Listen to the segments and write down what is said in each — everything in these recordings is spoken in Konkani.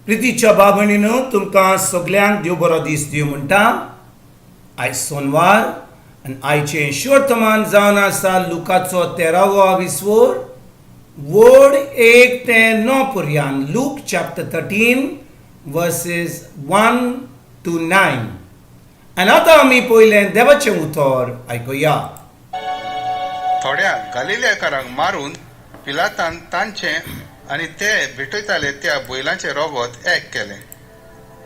प्रितीच्या बाबणीनो तुमकां सगल्यांक देव बरो दीस दिवं म्हणटा. आयज सोनवार आनी आयचें शिवर्तमान जावन आसा लुकाचो 13वा विसवोर वोड 1 ते 9 पर्यंत. लूक चॅप्टर 13 वर्सेस 1 to 9. आनी आतां आमी पयलें देवाचें उतर आयकुया. थोड्या गालिलेकारांक मारून पिलातान तांचें आनी ते भेटयताले त्या बैलांचें रोगोत एक केलें.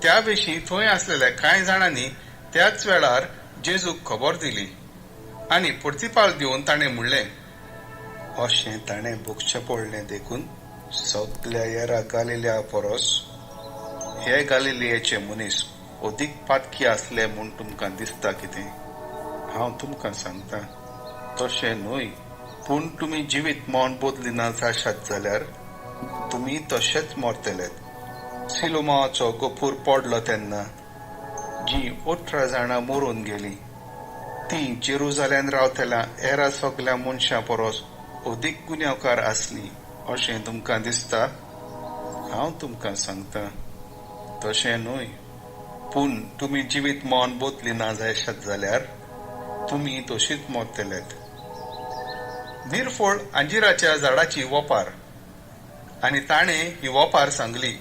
त्या विशीं थंय आसलेल्या कांय जाणांनी त्याच वेळार जेजूक खबर दिली आनी प्रतिपाल दिवन ताणें म्हणलें, अशें ताणें भोगचें पडलें देखून सगल्या येरा गालिल्या परस हे गालिलियेचे मनीस अदीक पातकी आसले म्हूण तुमकां दिसता कितें? हांव तुमकां सांगतां, तशें न्हय. पूण तुमी जिवीत मौन बदलिना जाशात जाल्यार तुमी तशेंच मरतलेत. सिलोमाचो गोपूर पडलो तेन्ना जी 18 जाणां मरून गेली ती जेरुजालेम रावतल्या हेरा सगल्या मनशां परस अदीक गुन्यांवकार आसली अशें तुमकां दिसता? हांव तुमकां सांगतां, तशें न्हय. पूण तुमी जिवीत मौन बदलिना जायशात जाल्यार तुमी तशींच मरतलेत. निरफळ अंजिराच्या झाडाची वोपार. आनी ताणें ही वोपार सांगली.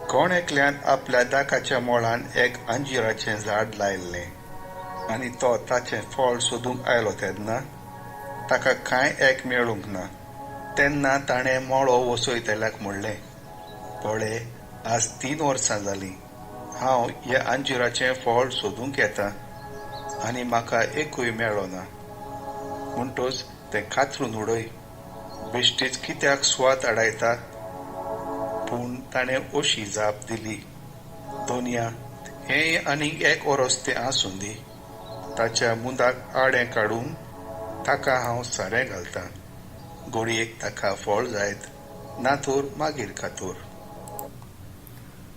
कोण एकल्यान आपल्या दाकाच्या मोळान एक अंजिराचें झाड लायिल्लें आनी तो ताचें फळ सोदूंक आयलो तेन्ना ताका कांय एक मेळूंक ना. तेन्ना ताणें मोळो वसयतल्याक म्हणलें, पळय, आज 3 वर्सां जालीं हांव ह्या अंजिराचें फळ सोदूंक येतां आनी म्हाका एकूय मेळ्ळो ना. म्हणटच तें कातरून उडय. बेश्टीच कित्याक स्वाद आडायतात? पूण ताणें अशी जाप दिली, दोनया, हें आनीक 1 वरस तें आसूं दी. ताच्या मुदाक आडें काडून ताका हांव सारें घालतां. घडयेक ताका फळ जायत, नातोर मागीर खातोर.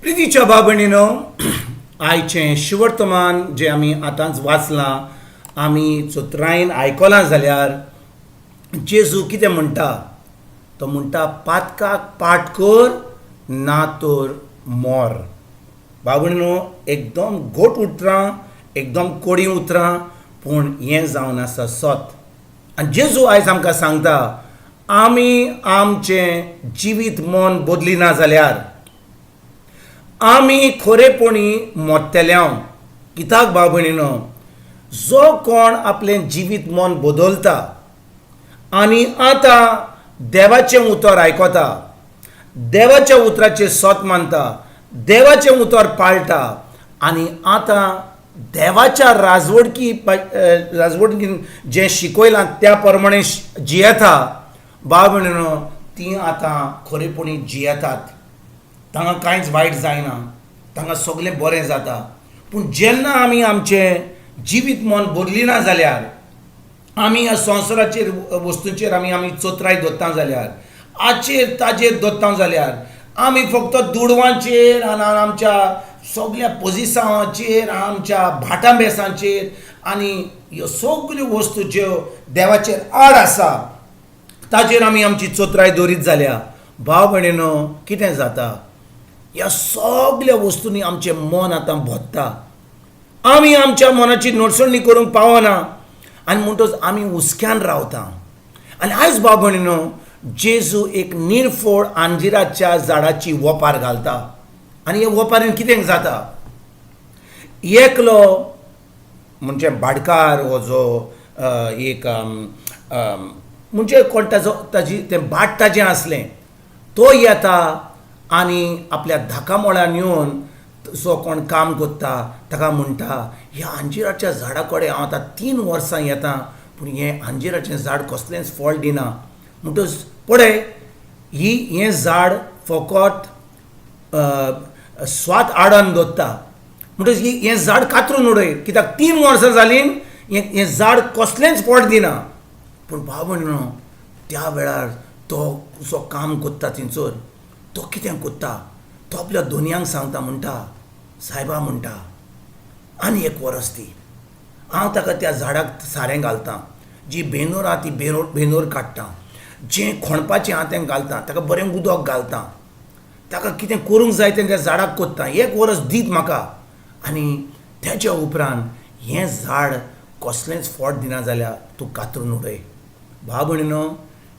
प्रितीच्या बाबणीनो, आयचें शिवर्तमान जें आमी आतांच वाचलां, आमी चोत्रायन आयकलां जाल्यार जेजू कितें म्हणटा? तो म्हणटा, पातकाक पाट कर ना तर मोर. बाबणीनो, एकदम घोट उतरां, एकदम कोडी उतरां, पूण हें जावन आसा सत. आनी जेजू आयज आमकां सांगता, आमी आमचें जिवीत मन बदलिना जाल्यार आमी खरेपणी मोडटल्या. कित्याक बाबणीनो, जो कोण आपलें जिवीत मन बदलता आनी आतां देवाचें उतर आयकता, देवाच्या उतराचें सत मानता, देवाचें उतर पाळटा आनी आतां देवाच्या राजवडकीन जें शिकयलां त्या प्रमाणें जियेता, बाबणीनो, तीं आतां खरेपणी जियेतात. तांकां कांयच वायट जायना, तांकां सगळें बरें जाता. पूण जेन्ना आमी आमचें जिवीत मन बदलिना जाल्यार, आमी ह्या संवसाराचेर वस्तूंचेर आमी चोत्राय दवरता जाल्यार, हाचेर ताचेर दवरता जाल्यार, आमी फक्त दुडवांचेर आनी आमच्या सगळ्या पोजिसांचेर, आमच्या भाटांबेसांचेर आनी ह्यो सगल्यो वस्तू ज्यो देवाचेर आड आसा ताचेर आमी आमची चोत्राय दवरीत जाल्या, भाव भयणीनो, कितें जाता? ह्या सगळ्या वस्तूंनी आमचें मन आतां भोत्ता. आमी आमच्या मनाची नडसणणी करूंक पावना आनी म्हणटच आमी हुस्क्यान रावता. आनी आयज भाव भयणीनो, जेजू एक निरफळ अंजिराच्या झाडाची वोपार घालता. आनी हे वोपारीन कितें जाता? एकलो म्हणजे भाटकार हो जो एक म्हणजे कोण ताजी तें भाट ताजें आसलें, तो येता आनी आपल्या धाका मोळ्यान येवन जो कोण काम करता ताका म्हणटा, ह्या अंजिराच्या झाडा कडेन हांव आतां 3 वर्सां येतां पूण हें अंजिराचें झाड कसलेंच फळ दिना. म्हणटच पळय, हें झाड फकत स्वाद आडान दवरता. म्हणटच हें झाड कातरून उडय, कित्याक 3 वर्सां जालीं हें झाड कसलेंच फळ दिना. पूण भाव भयणीनो, त्या वेळार तो जो काम करता थंयसर, तो कितें करता? तो आपल्या दोनयांक सांगता, म्हणटा, सायबा म्हणटा, आनी 1 वरस दी, हांव ताका त्या झाडाक सारें घालतां, जी बेनूर आहा ती बेनूर काडटां, जें खणपाचें आहा तें घालतां, ताका बरें उदक घालतां, ताका कितें करूंक जाय तें त्या झाडाक कोत्ता 1 वर्स दीत म्हाका आनी तेच्या उपरांत हें झाड कसलेंच फळ दिना जाल्यार तूं कातरून उडय. भाव भयणीनो,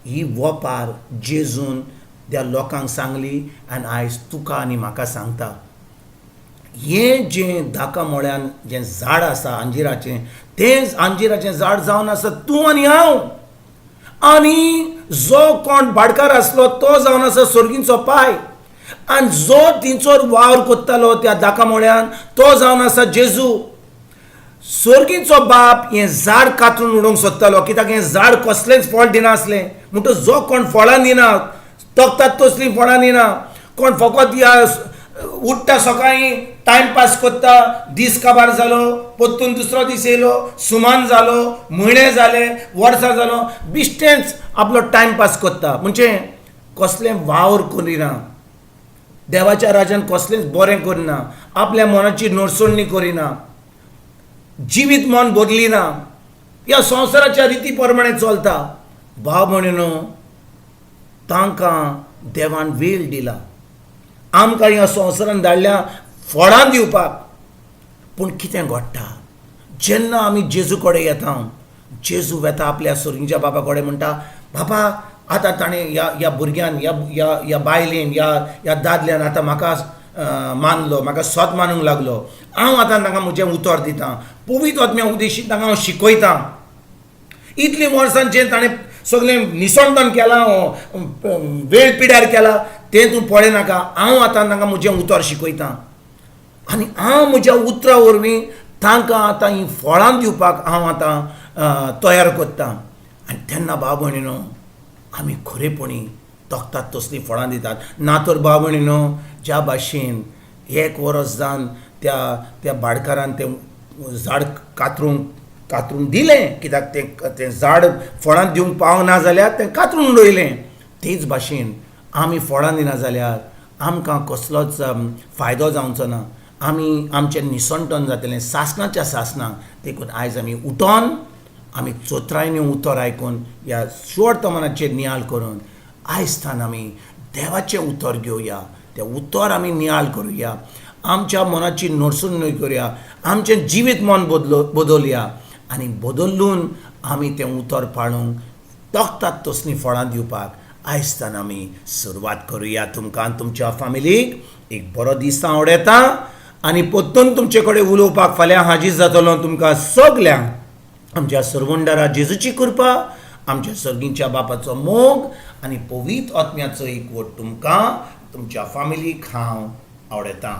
ही वोपार जेजून त्या लोकांक सांगली आनी आयज तुका आनी म्हाका सांगता. हें जें धाका मोळ्यान जें झाड आसा अंजिराचें, तें अंजिराचें झाड जावन आसा तूं आनी हांव. आनी जो कोण भाटकार आसलो तो जावन आसा सोर्गींचो पाय. आनी जो तिचोर वावर कोत्तालो त्या धाका मोळ्यान तो जावन आसा जेजू. सोर्गींचो बाप हें झाड कातरून उडोवंक सोदतालो, कित्याक हें झाड कसलेंच फळ दिनासलें. म्हणटच जो कोण फळां दिना, तोखतात तसलीं फळां दिना, कोण फकत उठ्ठा सकाळीं टायमपास कोत्ता, दीस काबार जालो, परतून दुसरो दीस येयलो, सुमान जालो, म्हयने जाले, वर्सां जालो, बिश्टेंच आपलो टायमपास कोत्ता, म्हणजे कसलें वावर करिना, देवाच्या राज्यान कसलेंच बरें करिना, आपल्या मनाची नडसोडणी करिना, जिवीत मन बदलिना, ह्या संवसाराच्या रिती प्रमाणे चलता. भाव भयणीनो, तांकां देवान वेळ दिला, आमकां ह्या संवसारान धाडल्या फळां दिवपाक. पूण कितें घडटा जेन्ना आमी जेजू कडेन येता, जेजू येता आपल्या सोर्गींच्या बाबा कडेन म्हणटा, बाबा आतां ताणें ह्या भुरग्यान ह्या बायलेन ह्या दादल्यान आतां म्हाका मानलो, म्हाका सोत मानूंक लागलो, हांव आतां तांकां म्हजें उतर दितां, पवित्र आत्म्या उद्देशीत तांकां हांव शिकयतां. इतलीं वर्सां जें ताणें सगळें निसंतन केलां, वेळ पिड्यार केला, तें तूं पळय नाका, हांव आतां तांकां म्हजें उतर शिकयतां. आनी हांव म्हज्या उतरा वरवीं तांकां आतां हीं फळां दिवपाक हांव आतां तयार कोत्तां. आनी तेन्ना भाव भयणीनो, आमी खरेपणी तोखतात तसलीं फळां दितात. ना तर भाव भयणीनो, ज्या भाशेन 1 वर्स जावन त्या भाटकारान तें झाड कातरून दिलें, कित्याक तें झाड फळां दिवंक पावना जाल्यार तें कातरून उडयलें, तेच भाशेन आमी फळां दिना जाल्यार आमकां कसलोच फायदो जावचो ना. आमी आमचें निसंतन जातलें सासणाच्या सासणाक. देखून आयज आमी उठोन आमी चोत्रायनी उतर आयकून ह्या वर्तमानाचेर नियाळ करून आयजतान आमी देवाचें उतर घेवया, तें उतर आमी नियाळ करुया, आमच्या मनाची नडसुणूक करुया, आमचें जिवीत मन बदलुया आनी बदलून आमी तें उतर पाळूंक तोखतात तसलीं फळां दिवपाक आयजतान आमी सुरवात करुया. तुमकां आनी तुमच्या फॅमिलीक एक बरो दीस आवडेता आनी परतून तुमचे कडेन उलोवपाक फाल्यां हाजीर जातलो. तुमकां सगल्यांक आमच्या सर्वंडरा जेजूची कृपा, आमच्या सर्गींच्या बापाचो मोग आनी पवित्र आत्म्याचो एकवट तुमकां तुमच्या फॅमिलीक हांव आवडेतां.